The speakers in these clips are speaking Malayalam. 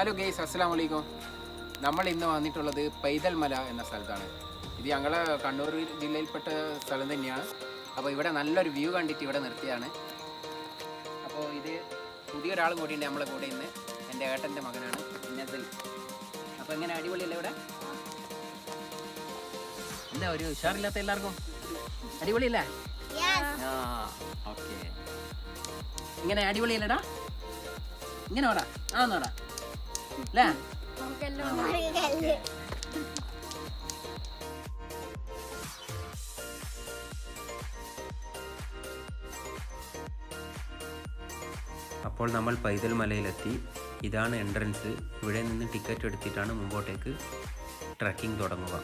ഹലോ ഗൈസ്, അസ്സലാമു അലൈക്കും. നമ്മൾ ഇന്ന് വന്നിട്ടുള്ളത് പൈതൽ മല എന്ന സ്ഥലത്താണ്. ഇത് ഞങ്ങളെ കണ്ണൂർ ജില്ലയിൽപ്പെട്ട സ്ഥലം തന്നെയാണ്. അപ്പോൾ ഇവിടെ നല്ലൊരു വ്യൂ കണ്ടിട്ട് ഇവിടെ നിർത്തിയാണ്. അപ്പോൾ ഇത് പുതിയൊരാളും കൂടിയുണ്ട് നമ്മളെ കൂടെ ഇന്ന്. എൻ്റെ ഏട്ടൻ്റെ മകനാണ് നസൽ. അപ്പോൾ എങ്ങനെ അടിപൊളിയല്ലേ ഇവിടെ? എന്താ ഒരു ഉഷാറില്ലാത്ത എല്ലാവർക്കും? അടിപൊളിയല്ലേ? ആ ഓക്കെ. ഇങ്ങനെ അടിപൊളിയല്ലേടാ? ഇങ്ങനെ വേടാ, ആന്നോടാ അല്ലേ? അപ്പോൾ നമ്മൾ പൈതൽ മലയിലെത്തി. ഇതാണ് എൻട്രൻസ്. ഇവിടെ നിന്ന് ടിക്കറ്റ് എടുത്തിട്ടാണ് മുമ്പോട്ടേക്ക് ട്രക്കിംഗ് തുടങ്ങുക.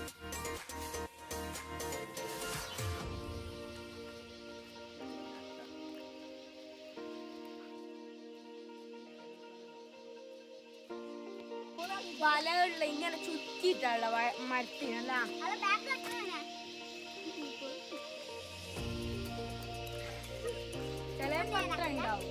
വലകളിൽ ഇങ്ങനെ ചുറ്റിട്ടുള്ള മരത്തിനല്ല ചില പത്ര ഉണ്ടാവും.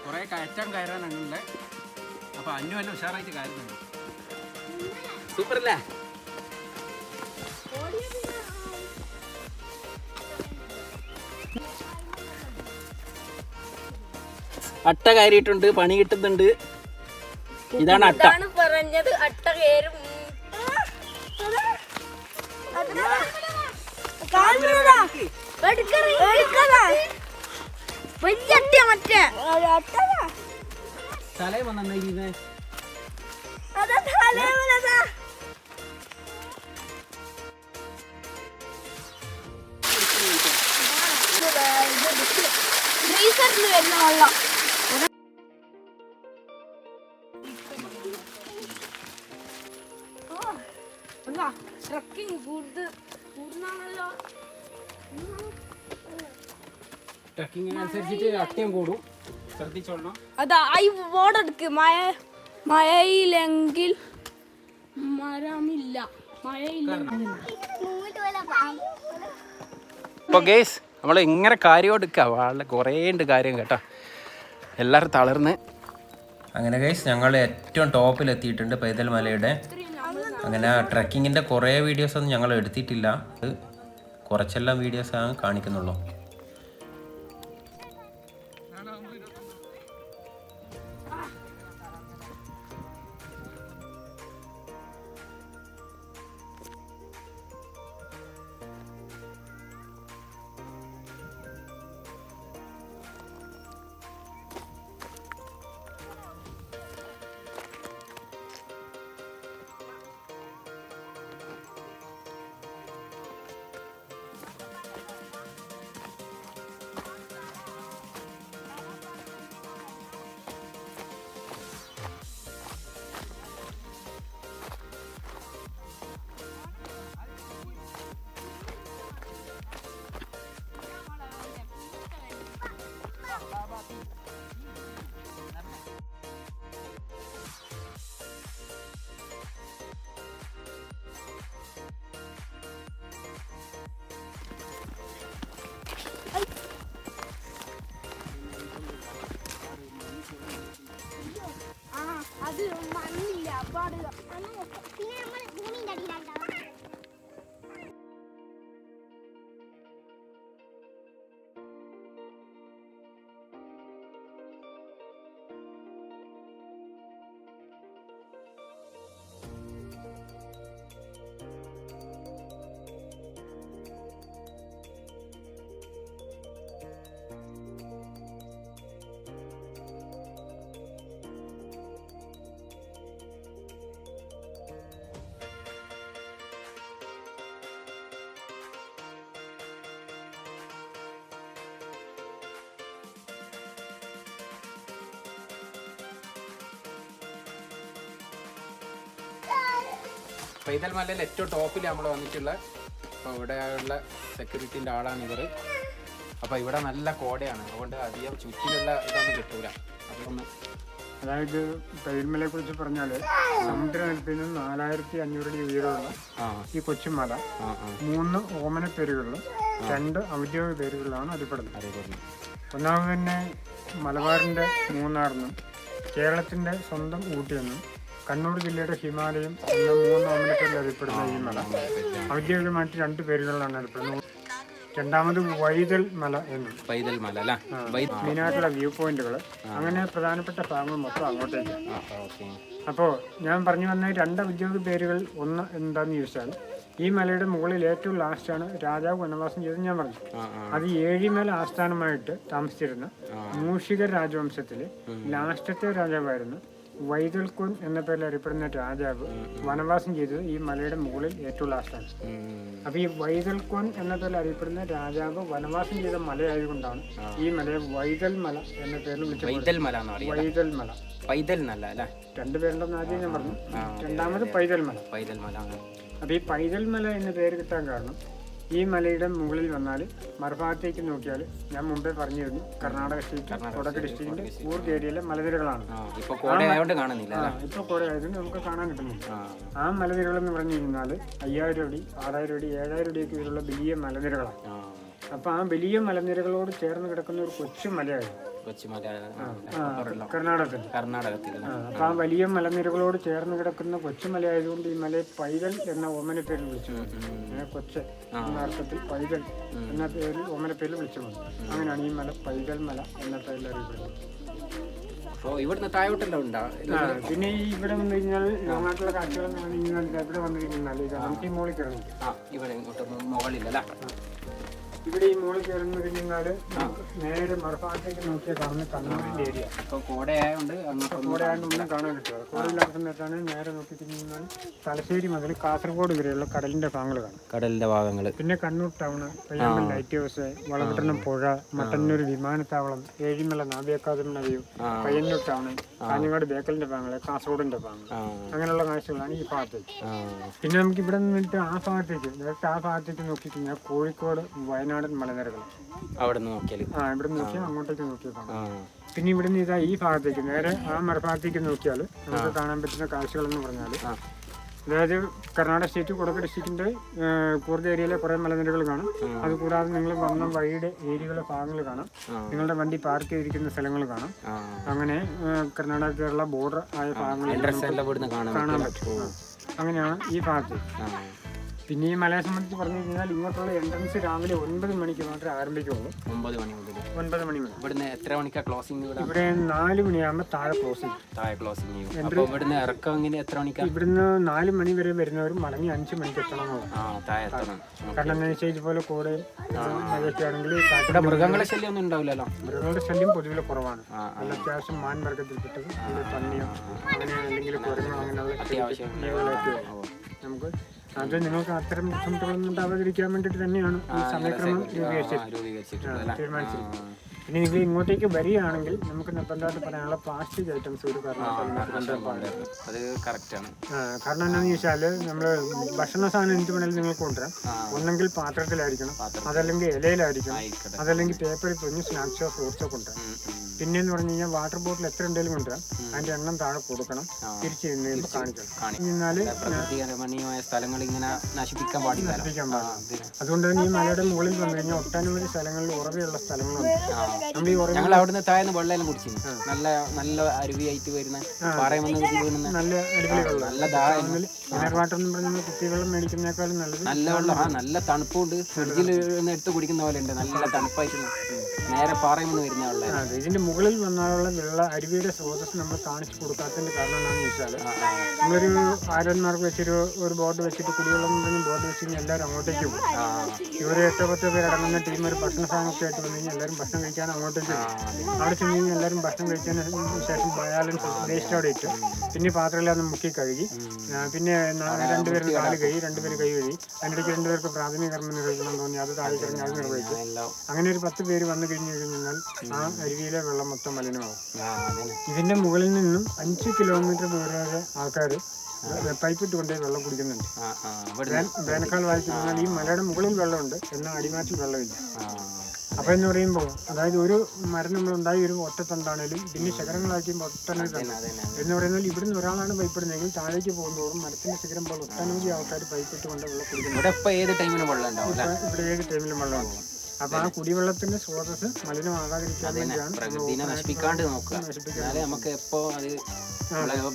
കുറേ കയറ്റം കയറാനുണ്ട്. അപ്പോൾ അന്നു എല്ലാം ഉഷാറായിട്ട് കയറുന്നുണ്ട്. സൂപ്പർ അല്ലേ? അട്ട കയറിയിട്ടുണ്ട്, പണി കിട്ടുന്നുണ്ട്. ഇതാണ് അട്ട. പറഞ്ഞത് അട്ട കയറും. തലേ വന്നേ വരുന്ന വെള്ളം ട്രക്കിംഗ് കൂടുന്നാണല്ലോ. ട്രക്കിങ്ങിനനുസരിച്ചിട്ട് അട്ടയും കൂടും, ശ്രദ്ധിച്ചോളണം. അതാ ഈ ബോർഡെടുക്ക്. മഴയില്ലെങ്കിൽ മരമില്ല, മഴയില്ലെങ്കിൽ. അപ്പോൾ ഗേസ്, നമ്മൾ ഇങ്ങനെ കാര്യം എടുക്കുക. വളരെ കുറേ ഉണ്ട് കാര്യം കേട്ടോ. എല്ലാവരും തളർന്ന്. അങ്ങനെ ഗൈസ്, ഞങ്ങൾ ഏറ്റവും ടോപ്പിലെത്തിയിട്ടുണ്ട് പൈതൽ മലയുടെ. അങ്ങനെ ട്രക്കിങ്ങിൻ്റെ കുറേ വീഡിയോസൊന്നും ഞങ്ങൾ എടുത്തിട്ടില്ല. അത് കുറച്ചെല്ലാം വീഡിയോസാണ് കാണിക്കുന്നുള്ളൂ. അത് മണ്ണില്ല, പാടുക. പിന്നെ നമ്മൾ ഭൂമിന്റെ അടിയിലുണ്ടാവും. പൈതൽ മലയിൽ ഏറ്റവും ടോപ്പിൽ നമ്മൾ വന്നിട്ടുള്ള. അപ്പോൾ ഇവിടെയുള്ള സെക്യൂരിറ്റീൻ്റെ ആളാണ് ഇവർ. അപ്പോൾ ഇവിടെ നല്ല കോടയാണ്, അതുകൊണ്ട് അധികം ചുറ്റിലുള്ള ഇതൊന്നും കിട്ടൂല. അതൊന്ന് അതായത് പൈതൽമലയെ കുറിച്ച് പറഞ്ഞാൽ സമുദ്രനിരപ്പിൽ നിന്ന് 4500 അടി ഉയരമുള്ള ഈ കൊച്ചുമല 3 ഓമന പേരുകളിലും 2 ഔദ്യോഗിക പേരുകളിലാണ് അറിയപ്പെടുന്നത്. ഒന്നാമത് തന്നെ മലബാറിൻ്റെ മൂന്നാറിനും കേരളത്തിൻ്റെ സ്വന്തം ഊട്ടിയെന്നും കണ്ണൂർ ജില്ലയുടെ ഹിമാലയം എന്ന 3 ഓമന പേരിൽ അറിയപ്പെടുന്ന ഈ മല ഔദ്യോഗികമായിട്ട് 2 പേരുകളിലാണ് അറിയപ്പെടുന്നത്. രണ്ടാമത് വൈതൽ മല എന്നും. പൈതൽ മല അല്ല, മെയിനായിട്ടുള്ള വ്യൂ പോയിന്റുകൾ അങ്ങനെ പ്രധാനപ്പെട്ട ഭാഗങ്ങൾ മൊത്തം അങ്ങോട്ടേക്ക്. അപ്പോൾ ഞാൻ പറഞ്ഞു വന്ന 2 ഔദ്യോഗിക പേരുകൾ ഒന്ന് എന്താണെന്ന് ചോദിച്ചാൽ ഈ മലയുടെ മുകളിൽ ഏറ്റവും ലാസ്റ്റാണ് രാജാവ് വനവാസം ചെയ്തത് ഞാൻ പറഞ്ഞു. അത് ഏഴിമല ആസ്ഥാനമായിട്ട് താമസിച്ചിരുന്ന മൂഷിക രാജവംശത്തിലെ ലാസ്റ്റത്തെ രാജാവായിരുന്നു വൈതൽക്കോൻ എന്ന പേരിൽ അറിയപ്പെടുന്ന രാജാവ് വനവാസം ചെയ്തത് ഈ മലയുടെ മുകളിൽ ഏറ്റവും ലാസ്റ്റാണ്. അപ്പൊ ഈ വൈതൽക്കോൻ എന്ന പേരിൽ അറിയപ്പെടുന്ന രാജാവ് വനവാസം ചെയ്ത മലയായതുകൊണ്ടാണ് ഈ മലയെ വൈതൽ മല എന്ന പേരിൽ വിളിച്ചത്. വൈതൽ മല, പൈതൽ മല അല്ലേ, 2 പേരുണ്ടെന്ന് ആദ്യം ഞാൻ പറഞ്ഞു. രണ്ടാമത് പൈതൽ മല. അപ്പൊ ഈ പൈതൽ മല എന്ന പേര് കിട്ടാൻ കാരണം ഈ മലയുടെ മുകളിൽ വന്നാൽ മറുഭാഗത്തേക്ക് നോക്കിയാൽ ഞാൻ മുമ്പേ പറഞ്ഞിരുന്നു കർണാടക സ്റ്റേറ്റ് കൊടക് ഡിസ്ട്രിക്റ്റിന്റെ കൂർഗ് ഏരിയയിലെ മലനിരകളാണ്. ഇപ്പൊ കോട ആയതുകൊണ്ട് നമുക്ക് കാണാൻ കിട്ടുന്നില്ല. ആ മലനിരകൾ എന്ന് പറഞ്ഞു കഴിഞ്ഞാൽ 5000 അടി 6000 അടി 7000 അടിയൊക്കെ ഉള്ള വലിയ മലനിരകളാണ്. അപ്പൊ ആ വലിയ മലനിരകളോട് ചേർന്ന് കിടക്കുന്ന ഒരു കൊച്ചു മലയായിരുന്നു കർണാടകത്തിൽ. അപ്പൊ ആ വലിയ മലനിരകളോട് ചേർന്ന് കിടക്കുന്ന കൊച്ചുമലയായതുകൊണ്ട് ഈ മലയെ പൈതൽ എന്ന ഓമന പേരിൽ വിളിച്ചു. കൊച്ച് എന്ന അർത്ഥത്തിൽ പൈതൽ എന്ന പേരിൽ ഓമന പേരിൽ വിളിച്ചു വന്നു. അങ്ങനെയാണ് ഈ മല പൈതൽ മല എന്ന പേരിൽ അറിയപ്പെടുന്നത്. പിന്നെ ഈ ഇവിടെ വന്നു കഴിഞ്ഞാൽ നാട്ടിലെ കാഴ്ചകൾ എന്ന് പറഞ്ഞു കഴിഞ്ഞാൽ ഇവിടെ വന്നിരിക്കുന്നാൽ നമുക്ക് ഈ മോളിൽ കയറുന്നു. ഇവിടെ ഈ മോളിൽ കയറുന്നു കഴിഞ്ഞാൽ നേരെ മറുഭാഗത്തേക്ക് നോക്കിയാൽ കാണുന്ന കണ്ണൂരിന്റെ ഏരിയ. കോടയായതുകൊണ്ട് ഒന്നും കാണാൻ കിട്ടുക. കോടയില്ലാത്ത സമയത്താണ് നേരെ നോക്കി കഴിഞ്ഞാൽ തലശ്ശേരി മുതൽ കാസർഗോഡ് വരെയുള്ള കടലിന്റെ ഭാഗങ്ങൾ. പിന്നെ Kannur town, Payyambalam lighthouse, Valapattanam പുഴ, മട്ടന്നൂർ വിമാനത്താവളം, ഏഴിമല നാവിക അക്കാദമി നദിയും, പയ്യന്നൂർ ടൗണ്, കാഞ്ഞങ്ങാട് ബേക്കലിന്റെ ഭാഗങ്ങൾ, കാസർഗോഡിന്റെ ഭാഗങ്ങൾ, അങ്ങനെയുള്ള കാഴ്ചകളാണ് ഈ ഭാഗത്തേക്ക്. പിന്നെ നമുക്ക് ഇവിടെ നിന്നിട്ട് ആ ഭാഗത്തേക്ക് ഡയറക്റ്റ് ആ ഭാഗത്തേക്ക് നോക്കിക്കഴിഞ്ഞാൽ കോഴിക്കോട് വയനാടൻ മലനിരകൾ അവിടെ നിന്ന് നോക്കിയാൽ ഇവിടെ നോക്കിയാൽ അങ്ങോട്ടേക്ക് നോക്കിയാൽ. പിന്നെ ഇവിടെ നിന്ന് ഇതാ ഈ ഭാഗത്തേക്ക് നേരെ ആ മറുഭാഗത്തേക്ക് നോക്കിയാൽ നമുക്ക് കാണാൻ പറ്റുന്ന കാഴ്ചകൾ എന്ന് പറഞ്ഞാൽ അതായത് കർണാടക സ്റ്റേറ്റ് കൊടക് ഡിസ്ട്രിക്റ്റിന്റെ കൂർഗ് ഏരിയയിലെ കുറെ മലനിരകൾ കാണാം. അതുകൂടാതെ നിങ്ങൾ വന്ന വഴിയുടെ ഏരിയകളെ ഭാഗങ്ങൾ കാണാം. നിങ്ങളുടെ വണ്ടി പാർക്ക് ചെയ്തിരിക്കുന്ന സ്ഥലങ്ങൾ കാണാം. അങ്ങനെ കർണാടക കേരള ബോർഡർ ആയ ഭാഗങ്ങൾ കാണാൻ പറ്റും. അങ്ങനെയാണ് ഈ ഭാഗത്ത്. പിന്നെ ഈ മലയെ സംബന്ധിച്ച് പറഞ്ഞു കഴിഞ്ഞാൽ ഇങ്ങോട്ടുള്ള എൻട്രൻസ് രാവിലെ 9 മണിക്ക് മാത്രമേ ആരംഭിക്കുള്ളൂ. 9 മണി മുതൽ. ഇവിടുന്ന് എത്ര മണിക്കാണ് ക്ലോസിംഗ്? ഇവിടെ 4 മണിയാകുമ്പോൾ താഴെ ക്ലോസിംഗ്. ഇവിടുന്ന് ഇറക്കം എങ്ങനെ എത്ര മണിക്കാണ്? ഇവിടുന്ന് 4 മണി വരെ വരുന്നവർ മടങ്ങി 5 മണിക്ക് എത്തണം. കാരണം എന്താ വെച്ചാൽ ഇതുപോലെ കൂടെ മഴയൊക്കെ ആണെങ്കിൽ മൃഗങ്ങളുടെ ശല്യം ഒന്നും ഉണ്ടാവില്ലല്ലോ. മൃഗങ്ങളുടെ ശല്യം പൊതുവെ കുറവാണ്. നല്ല അത്യാവശ്യം മാൻവർഗത്തിൽപ്പെട്ടത് പന്നിയോ അങ്ങനെ അല്ലെങ്കിൽ കുരങ്ങോ അങ്ങനെയുള്ള അത്യാവശ്യം നമുക്ക് അത് നിങ്ങൾക്ക് അത്തരം ബുദ്ധിമുട്ടുകളൊന്നും ഉണ്ടാവാതിരിക്കാൻ വേണ്ടിയിട്ട് തന്നെയാണ് ഈ സമയക്രമം തീരുമാനിച്ചത്. ഇനി നിങ്ങൾ ഇങ്ങോട്ടേക്ക് വരികയാണെങ്കിൽ നമുക്ക് നിർബന്ധമായിട്ട് പറയാനുള്ള പ്ലാസ്റ്റിക് ഐറ്റംസ് ഒരു കാരണവശാലും പാടില്ല. കാരണം എന്താണെന്ന് ചോദിച്ചാൽ നമ്മൾ ഭക്ഷണ സാധനം എന്ത് വേണമെങ്കിലും നിങ്ങൾക്ക് കൊണ്ടുവരാം. ഒന്നെങ്കിൽ പാത്രത്തിലായിരിക്കണം, അതല്ലെങ്കിൽ ഇലയിലായിരിക്കണം, അതല്ലെങ്കിൽ പേപ്പറിൽ പൊഞ്ഞ് സ്നാക്സോ ഫ്രൂട്ട്സോ കൊണ്ടുവരാം. പിന്നെ എന്ന് പറഞ്ഞു കഴിഞ്ഞാൽ വാട്ടർ ബോട്ടിൽ എത്ര ഉണ്ടെങ്കിലും കൊണ്ടുവരാം. അതിന്റെ എണ്ണം താഴെ കൊടുക്കണം, തിരിച്ചു കഴിയുമ്പോൾ കാണിക്കണം. എന്നാൽ സ്ഥലങ്ങൾ ഇങ്ങനെ നശിപ്പിക്കാൻ പാടില്ല. അതുകൊണ്ട് തന്നെ ഈ മലയുടെ മുകളിൽ വന്നു കഴിഞ്ഞാൽ ഒട്ടനവധി സ്ഥലങ്ങളിൽ ഉറവയുള്ള സ്ഥലങ്ങളുണ്ട്. ഞങ്ങൾ അവിടുന്ന് താഴ്ന്ന് വെള്ളം കുടിച്ചിരുന്നു. നല്ല നല്ല അരുവിയായിട്ട് വരുന്ന നല്ല മിനറൽ വാട്ടർ എന്ന് പറഞ്ഞാൽ കുപ്പിവെള്ളം മേടിക്കുന്നേക്കാളും നല്ലത് നല്ല വെള്ളം. നല്ല തണുപ്പുണ്ട്. ഫ്രിഡ്ജിൽ എടുത്ത് കുടിക്കുന്ന പോലെ ഉണ്ട്. നല്ല തണുപ്പായിട്ട് നേരെ പാറയിൽ വരുന്ന വെള്ളം. അതെ, ഇതിന്റെ മുകളിൽ വന്നാലുള്ള വെള്ള അരുവിയുടെ സ്രോതസ് നമ്മൾ കാണിച്ചു കൊടുക്കാത്തതിന്റെ കാരണം എന്താണെന്ന് ചോദിച്ചാൽ നമ്മളൊരു ആരന്മാർക്ക് വെച്ചൊരു ബോർഡ് വെച്ചിട്ട് കുടിവെള്ളം ബോർഡ് വെച്ച് കഴിഞ്ഞാൽ എല്ലാവരും അങ്ങോട്ടേക്ക് പോകും. ഇവർ 8-10 പേരടങ്ങുന്ന ടീം ഒരു ഭക്ഷണ സാധനമൊക്കെ ആയിട്ട് വന്നു കഴിഞ്ഞാൽ എല്ലാവരും ഭക്ഷണം കഴിക്കാൻ അങ്ങോട്ടേക്ക് പോകും. അവിടെ ചെന്ന് കഴിഞ്ഞാൽ എല്ലാവരും ഭക്ഷണം കഴിച്ചതിന് ശേഷം ബാലൻസ് വേസ്റ്റ് അവിടെ ഇട്ട് പിന്നെ പാത്രമെല്ലാം മുക്കി കഴുകി പിന്നെ 2 പേര് കാല് കഴുകി 2 പേര് കൈ കഴുകി അതിനിടയ്ക്ക് 2 പേർക്ക് പ്രാഥമിക കർമ്മം നിർവഹിക്കണം തോന്നി അത് താഴെ കിടങ്ങി അത് നിർവഹിച്ചു. അങ്ങനെ ഒരു 10 പേര് വന്നു കഴിഞ്ഞു കഴിഞ്ഞാൽ ആ അരുവിയിലെ വെള്ളം മൊത്തം മലിനമാകും. ഇതിന്റെ മുകളിൽ നിന്നും 5 കിലോമീറ്റർ ദൂരെ ആൾക്കാർ പൈപ്പ് ഇട്ട് കൊണ്ടേ വെള്ളം കുടിക്കുന്നുണ്ട്. വേനൽക്കാലം വായിച്ചു കഴിഞ്ഞാൽ ഈ മലയുടെ മുകളിൽ വെള്ളമുണ്ട്, എന്നാൽ അടിമാറ്റിൽ വെള്ളമില്ല. അപ്പോൾ എന്ന് പറയുമ്പോൾ അതായത് ഒരു മരം നമ്മളുണ്ടായി ഒരു ഒറ്റത്തണ്ടാണേലും പിന്നെ ശിഖരങ്ങളാക്കിയുമ്പോൾ ഒട്ടനവധി എന്ന് പറയുന്നത് ഇവിടുന്ന് ഒരാളാണ് പൈപ്പിടുന്നതെങ്കിൽ താഴേക്ക് പോകുന്നതോറും മരത്തിൻ്റെ ശിഖരം പോലെ ഒട്ടനവധി ആൾക്കാർ പൈപ്പിട്ട് കൊണ്ട് വെള്ളം കുടിക്കുന്നു. ഇവിടെ ഇപ്പോൾ ഏത് ടൈമിനും വെള്ളം ഉണ്ടാവും. ഇവിടെ ഏത് ടൈമിലും വെള്ളമുണ്ട്. അപ്പോൾ ആ കുടിവെള്ളത്തിന്റെ സ്രോതസ് മലിനമാകാതിരിക്കാൻ വേണ്ടിയാണ് പ്രകൃതിനെ നശിപ്പിക്കാണ്ട് നോക്കുക. എന്നാലേ നമുക്ക് എപ്പോ അത്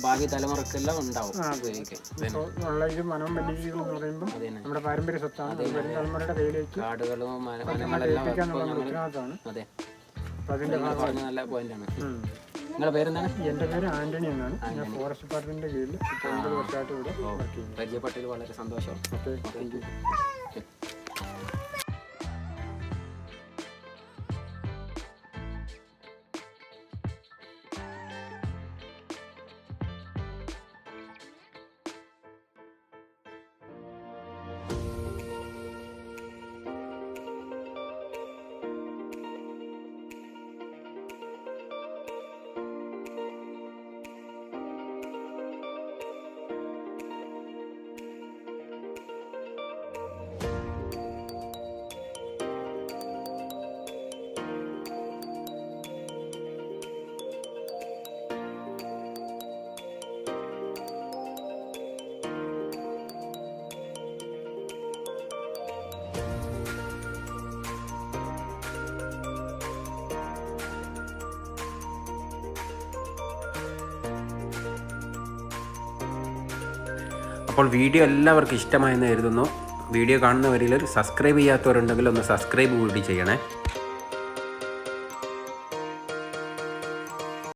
ഭാവി തലമുറക്കെല്ലാം ഉണ്ടാവും. ഉള്ള ഇത് വനംവന്യജീവികൾ എന്ന് പറയുമ്പോൾ നമ്മുടെ പാരമ്പര്യ സ്വത്താണ്. വരും തലമുറയുടെ കയ്യിലേക്ക് കാടുകളും ഉത്തരവാദിത്തമാണ്. അപ്പൊ അതിന്റെ നല്ല പോയിന്റാണ്. നിങ്ങളുടെ പേരെന്താണ്? എൻ്റെ പേര് ആന്റണി എന്നാണ്. ഞാൻ ഫോറസ്റ്റ് ഡിപ്പാർട്ട്മെന്റിന്റെ കീഴിൽ 9 വർഷമായിട്ട് ഇവിടെ പരിചയപ്പെട്ടതിൽ വളരെ സന്തോഷം. അപ്പോൾ വീഡിയോ എല്ലാവർക്കും ഇഷ്ടമായെന്ന് കരുതുന്നു. വീഡിയോ കാണുന്നവരിൽ സബ്സ്ക്രൈബ് ചെയ്യാത്തവരുണ്ടെങ്കിൽ ഒന്ന് സബ്സ്ക്രൈബ് കൂടി ചെയ്യണേ.